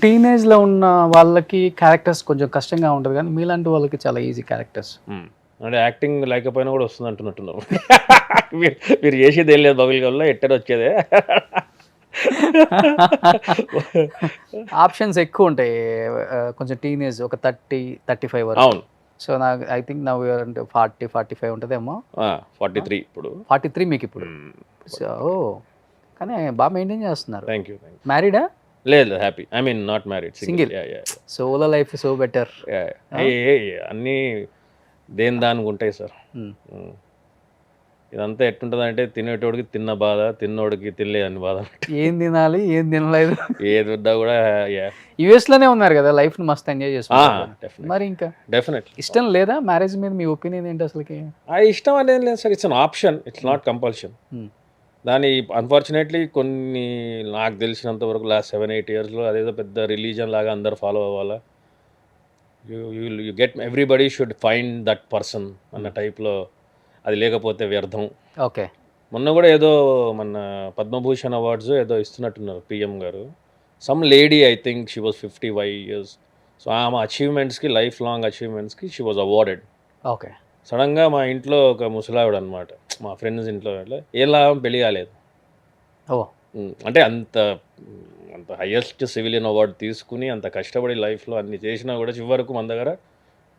టీనేజ్లో ఉన్న వాళ్ళకి క్యారెక్టర్స్ కొంచెం కష్టంగా ఉంటుంది కానీ మీలాంటి వాళ్ళకి చాలా ఈజీ క్యారెక్టర్స్. అంటే యాక్టింగ్ లేకపోయినా కూడా వస్తుంది అంటున్నట్టున్నారు. మీరు మీరు చేసేది ఏం లేదు బబుల్ గమ్లో ఎట్టని వచ్చేదే. ఆప్షన్స్ ఎక్కువ ఉంటాయి. కొంచెం టీనేజ్ ఒక 30-35 వరకు. అవును. సో నాకు ఐ థింక్ నవ్ అంటే 40-45 ఉంటుందేమో. 43 ఇప్పుడు. 43 మీకు ఇప్పుడు. సో కానీ బాగా మెయింటైన్ చేస్తున్నారు. Thank you. మ్యారీడా? లేదు happy. I mean not married, single. Solo life so better. అన్నీ దేని దానికి ఉంటాయి సార్. ఇదంతా ఎట్టుంటుందంటే తినేటోడికి తిన్న బాధ, తిన్నోడికి తినలేదని బాధ. ఏం తినాలి ఏం తినలేదు. ఏది వద్దా కూడా యుఎస్ లోనే ఉన్నారు కదా, లైఫ్ ని మస్త్ ఎంజాయ్ చేస్తున్నారు. మరి ఇంకా డెఫినెట్లీ ఇష్టం లేదా మ్యారేజ్ మీద? మీ ఒపీనియన్ ఏంటి అసలుకి? ఆ ఇష్టం అనేది లేదు sir, it's an option, it's not compulsion. దాని అన్ఫార్చునేట్లీ కొన్ని నాకు తెలిసినంత వరకు లాస్ట్ 7-8 ఇయర్స్లో అదేదో పెద్ద రిలీజన్ లాగా అందరు ఫాలో అవ్వాలా, you get everybody should find that person అన్న టైప్లో, అది లేకపోతే వ్యర్థం. ఓకే. మొన్న కూడా ఏదో మన పద్మభూషణ్ అవార్డ్స్ ఏదో ఇస్తున్నట్టున్నారు పిఎం గారు. Some lady, I think she was 55 years. So ఆమె అచీవ్మెంట్స్కి, లైఫ్ లాంగ్ అచీవ్మెంట్స్కి షీ వాజ్ అవార్డెడ్. ఓకే. సడన్గా మా ఇంట్లో ఒక ముసలావిడ అనమాట, మా ఫ్రెండ్స్ ఇంట్లో ఏం లాభం, పెళ్లి కాలేదు. ఓ అంటే అంత అంత హయ్యెస్ట్ సివిలియన్ అవార్డు తీసుకుని అంత కష్టపడి లైఫ్లో అన్ని చేసినా కూడా చివరకు మన దగ్గర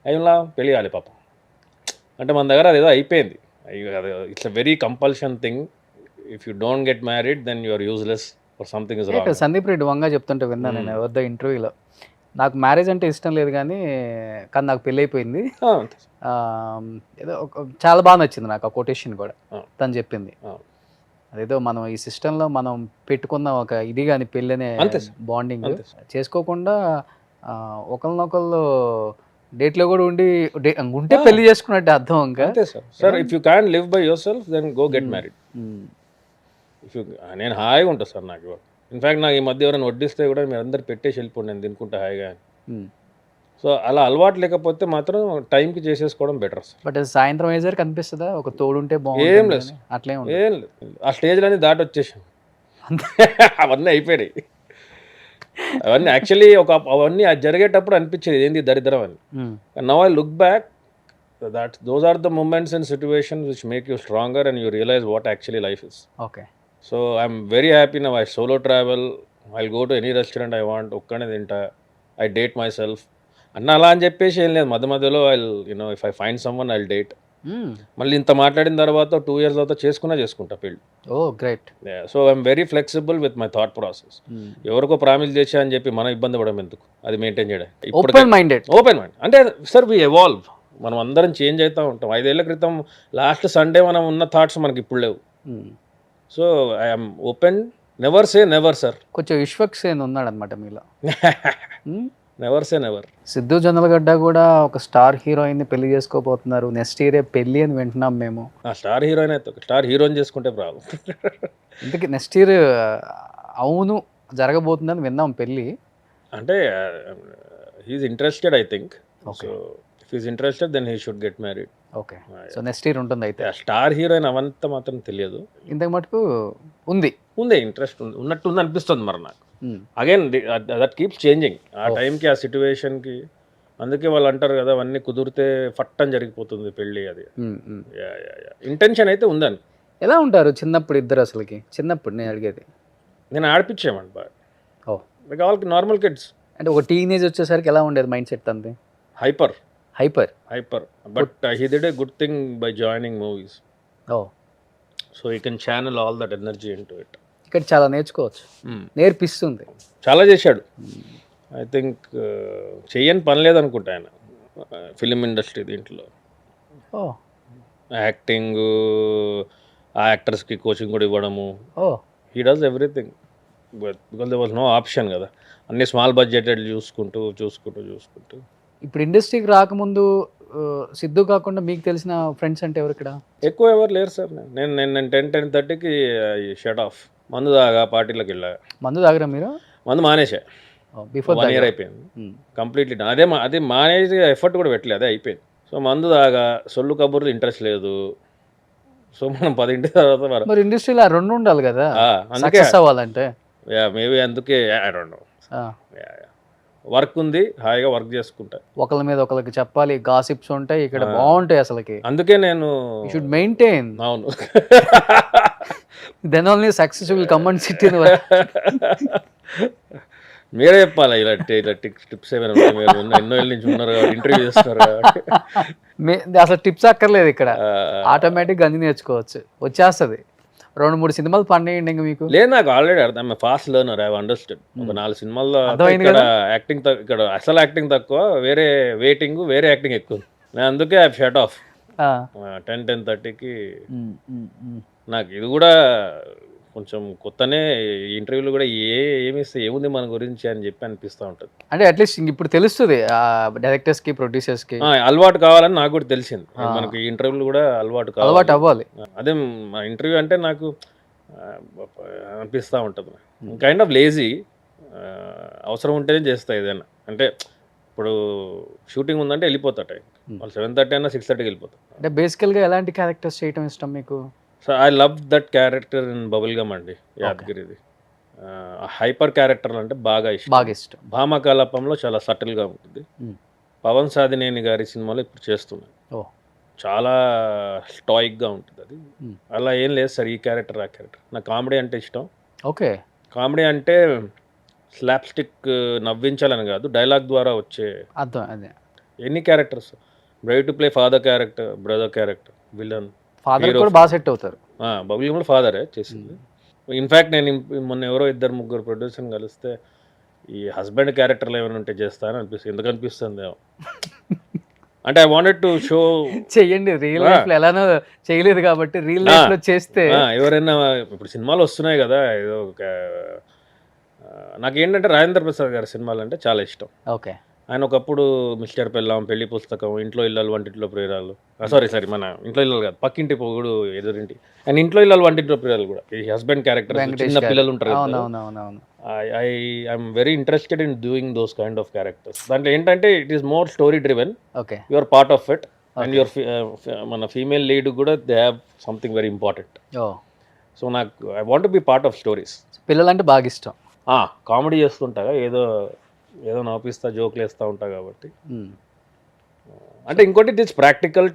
ఏం లాభం, పెళ్లి కాలే పాపం. అంటే మన దగ్గర అదేదో అయిపోయింది. It's a very compulsion thing. If you don't get married then you are useless or something is wrong. Sandeep Reddy Vanga చెప్తుంటే విన్నాను నేను వద్ద ఇంటర్వ్యూలో. నాకు మ్యారేజ్ అంటే ఇష్టం లేదు కానీ నాకు పెళ్ళి అయిపోయింది. ఏదో చాలా బాగా నచ్చింది నాకు ఆ కొటేషన్ కూడా తను చెప్పింది. అదేదో మనం ఈ సిస్టంలో మనం పెట్టుకున్న ఒక ఇది కానీ పెళ్ళి అనే బాండింగ్ చేసుకోకుండా ఒకరినొకళ్ళు డేట్లో కూడా ఉంటే పెళ్లి చేసుకున్నట్టు అర్థం. ఇంకా sir if you can live by yourself then go get married. If you నేను హాయిగా ఉంటుంది సార్ నాకు. ఇన్ఫ్యాక్ట్ నాకు ఈ మధ్య ఎవరైనా వడ్డిస్తే కూడా మీరు అందరు పెట్టేసి వెళ్ళిపోండి, నేను తినుకుంటా హాయిగా. సో అలా అలవాటు లేకపోతే మాత్రం టైంకి చేసేసుకోవడం బెటర్ సార్. బట్ సాయంత్రం అయ్యేసరికి కనిపిస్తుందా ఒక తోడుంటే బాగుంటుంది? ఏం లేదు, అట్లే ఏం లేదు. ఆ స్టేజ్లన్నీ దాటి వచ్చేసాం. అవన్నీ అయిపోయాయి. అవన్నీ యాక్చువల్లీ అవన్నీ జరిగేటప్పుడు అనిపించేది ఏంది దరిద్రం అని. Now I look back, those are the moments and situations which make you stronger and you realize what actually life is. Okay. So I'm very happy now. I solo travel, I go to any restaurant I want, ఒక్కనే తింటా, I date my self అన్న. అలా అని చెప్పేసి ఏం లేదు, మధ్య మధ్యలో if I find someone I date. మళ్ళీ ఇంత మాట్లాడిన తర్వాత 2 years తర్వాత చేసుకుంటా పెళ్ళి. Oh great. So I'm very flexible with my thought process. ఎవరికో ప్రామిస్ చేసా అని చెప్పి మనం ఇబ్బంది పడడం ఎందుకు, అది మెయింటైన్ చేయడం. ఓపెన్ మైండ్ అంటే సార్ వి ఎవాల్వ్, మనం అందరం చేంజ్ అవుతూ ఉంటాం. 5 ఏళ్ల క్రితం లాస్ట్ సండే మనం ఉన్న థాట్స్ మనకి ఇప్పుడు లేవు. So I'm open, never say never sir. కొంచెం విశ్వక్సేన్ ఉన్నాడు అనమాట మీలో. Never say never. Siddhu Jonnalagadda కూడా ఒక స్టార్ హీరోయిన్ పెళ్లి చేసుకోబోతున్నారు, నెక్స్ట్ ఇయరే పెళ్లి అని వింటున్నాం మేము. స్టార్ హీరోయిన్ అయితే స్టార్ హీరోయిన్ చేసుకుంటే ప్రాబ్లం. ఇంతకీ నెక్స్ట్ ఇయర్ అవును జరగబోతుందని విన్నాం పెళ్ళి. అంటే he's interested I think. So if is interested then he should get married. Okay. So next year ఉంటుంది అయితే. స్టార్ హీరోయిన్ అవంతా మాత్రం తెలియదు. ఇంతకు మటుకు ఉంది ఇంట్రెస్ట్ ఉన్నట్టుంది అనిపిస్తుంది మరి నాకు. Again that keeps changing. ఆ టైంకి ఆ సిచ్యువేషన్కి, అందుకే వాళ్ళు అంటారు కదా అవన్నీ కుదిరితే ఫట్టని జరిగిపోతుంది పెళ్ళి. అది ఇంటెన్షన్ అయితే ఉందని. ఎలా ఉంటారు చిన్నప్పుడు ఇద్దరు అసలుకి? చిన్నప్పుడు నేను అడిగేది. నేను ఆడిపించామండి బాగా. Like all normal kids. అంటే ఒక టీనేజ్ వచ్చేసరికి ఎలా ఉండేది మైండ్ సెట్ అంతే? Hyper. But he did a good thing by joining movies. So you can channel all that energy into it. ఇక్కడ చాలా నేర్చుకోవచ్చు, నేర్పిస్తుంది. చాలా చేశాడు. ఐ థింక్ చెయ్యని పని లేదనుకుంటా ఆయన ఫిలిం ఇండస్ట్రీ దీంట్లో. యాక్టింగ్, ఆ యాక్టర్స్కి కోచింగ్ కూడా ఇవ్వడము. He does everything because there was no option కదా. అన్ని స్మాల్ బడ్జెటెడ్ చూసుకుంటూ. ఇప్పుడు ఇండస్ట్రీకి రాకముందు సిద్ధు కాకుండా మీకు తెలిసిన ఫ్రెండ్స్ అంటే ఎవరు ఇక్కడ? ఎవరు లేరు సార్. నేను 10-10:30కి షట్ ఆఫ్. మందు దాగా పార్టీలకు వెళ్ళా. మందు తాగరా మీరు? మందు మానేసా. బిఫోర్ 1 year అయిపోయింది కంప్లీట్లీ. అదే మానేసి ఎఫర్ట్ కూడా పెట్టలేదు, అదే అయిపోయింది. సో మందు దాగా, సొల్లు కబుర్లు ఇంట్రెస్ట్ లేదు. సో మనం 10 తర్వాత మరి ఇండస్ట్రీలో 2 ఉండాలి కదా అందుకే అవ్వాలంటే. మేబీ అందుకే ఐ డోంట్ నో. వర్క్ ఉంది, హాయిగా వర్క్ చేసుకుంటా. ఒకళ్ళ మీద ఒకరికి చెప్పాలి, గాసిప్స్ ఉంటాయి ఇక్కడ, బాగుంటాయి అసలుకి. అందుకే నేను షుడ్ మెయింటైన్, అవును then only success will come and sit in. మీరే చెప్పాలా ఇలా టిప్స్ ఏమైనా ఉంటే, మీరు ఎన్నో ఏళ్ళ నుంచి ఉన్నారు కాబట్టి, ఇంటర్వ్యూ చేస్తున్నారు కాబట్టి. అసలు టిప్స్ అక్కర్లేదు ఇక్కడ, ఆటోమేటిక్గా అన్ని నేర్చుకోవచ్చు, వచ్చేస్తుంది. 2-3 సినిమాలు పండేయండి ఇంకా మీకు. లేదు, నాకు ఆల్రెడీ అర్థం, ఫాస్ట్ లెర్నర్, ఐ అండర్స్టాండ్. ఒక 4 సినిమాల్లో ఇక్కడ యాక్టింగ్ ఇక్కడ అసలు యాక్టింగ్ తక్కువ, వేరే వెయిటింగ్, వేరే యాక్టింగ్ ఎక్కువ. నేను అందుకే ఐ షట్ ఆఫ్ 10-10:30కి. నాకు ఇది కూడా కొంచెం కొత్తనే, ఇంటర్వ్యూలు కూడా ఏమిస్తే ఏముంది మన గురించి అని చెప్పి అనిపిస్తూ ఉంటుంది. అంటే అట్లీస్ట్ ఇప్పుడు తెలుస్తుంది డైరెక్టర్స్కి, ప్రొడ్యూసర్స్కి. అలవాటు కావాలని నాకు కూడా తెలిసింది. మనకి ఇంటర్వ్యూలు కూడా అలవాటు అవ్వాలి. అదే మా ఇంటర్వ్యూ అంటే నాకు అనిపిస్తూ ఉంటుంది, కైండ్ ఆఫ్ లేజీ. అవసరం ఉంటేనే చేస్తా ఏదైనా. అంటే ఇప్పుడు షూటింగ్ ఉందంటే వెళ్ళిపోతా టైం, వాళ్ళు 7:30 అయినా 6:30కి వెళ్ళిపోతాం. అంటే బేసికల్గా ఎలాంటి క్యారెక్టర్స్ చేయటం ఇష్టం మీకు? So I love that character in Bubblegum అండి, యాదగిరిది. హైపర్ క్యారెక్టర్ అంటే బాగా ఇష్టం. భామకలాపంలో చాలా సటిల్గా ఉంటుంది. పవన్ సాధినేని గారి సినిమాలో ఇప్పుడు చేస్తున్నాను, చాలా స్టాయిక్గా ఉంటుంది అది. అలా ఏం లేదు సార్, ఈ క్యారెక్టర్ ఆ క్యారెక్టర్. నాకు కామెడీ అంటే ఇష్టం. ఓకే, కామెడీ అంటే స్లాప్ స్టిక్ నవ్వించాలని కాదు, డైలాగ్ ద్వారా వచ్చే అర్థం. అదే ఎన్ని characters, brave to play father character, brother character, villain, father కూడా బాగా సెట్ అవుతారు. బబుల్ గమ్ ఫాదరే చేసింది. ఇన్ఫ్యాక్ట్ నేను మొన్న ఎవరో 2-3 ప్రొడ్యూసర్ని కలిస్తే ఈ హస్బెండ్ క్యారెక్టర్లు ఏమైనా ఉంటే చేస్తానని అనిపిస్తుంది. ఎందుకు అనిపిస్తుంది అంటే ఐ వాంటెడ్ టు షో, చెయ్యండి, రియల్ లైఫ్ లో ఎలానో చేయలేదు కాబట్టి రియల్ లైఫ్ లో చేస్తే. ఎవరైనా ఇప్పుడు సినిమాలు వస్తున్నాయి కదా, ఏదో నాకేంటంటే రాజేంద్ర ప్రసాద్ గారి సినిమాలు అంటే చాలా ఇష్టం. ఓకే, ఆయన ఒకప్పుడు మిస్టర్ పెళ్ళాం, పెళ్లి పుస్తకం, ఇంట్లో ఇల్లాలు వంటింట్లో ప్రియురాలు, సారీ మన ఇంట్లో ఇల్లాలు కాదు, పక్కింటి పొగుడు ఎదురింటి, అండ్ ఇంట్లో ఇల్లాలు వంటింట్లో ప్రియురాలు కూడా ఈ హస్బెండ్ క్యారెక్టర్, చిన్న పిల్లలు ఉంటారు. I'm very interested in doing those kind of characters. దాంట్లో ఏంటంటే it is more story driven, you are part of it, and your మన ఫీమేల్ లీడ్ కూడా they have something very important. So నాకు I want be part of stories. పిల్లలంటే బాగా ఇష్టం. Comedy చేస్తుంటా, ఏదో నవ్విస్తా, జోక్లు వేస్తూ ఉంటా కాబట్టి. అంటే ఇంకోటి, it is practical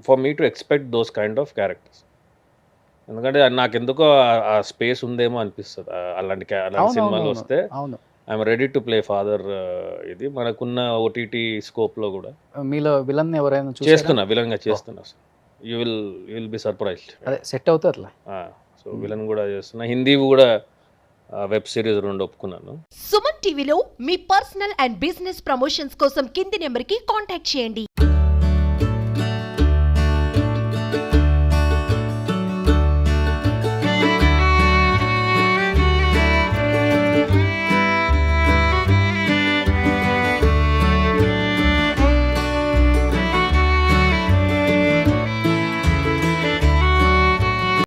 for me to expect those kind of characters. ఎందుకంటే నాకు ఎందుకో ఆ స్పేస్ ఉందేమో అనిపిస్తుంది అలాంటి సినిమాలు వస్తే. I'm ready to play father. ఇది మనకున్న ఓటీటీ స్కోప్లో కూడా మీలో విలన్ ఎవరైనా చేస్తున్నా, విలన్గా చేస్తున్నా. You will be surprised. అదే సెట్ అవుతుంది అట్లా. సో విలన్ కూడా చేస్తున్నా, హిందీ కూడా వెబ్ సిరీస్ 2 ఒప్పుకున్నాను. సుమన్ టీవీలో మీ పర్సనల్ అండ్ బిజినెస్ ప్రమోషన్స్ కోసం కింది నెంబర్కి కాంటాక్ట్ చేయండి.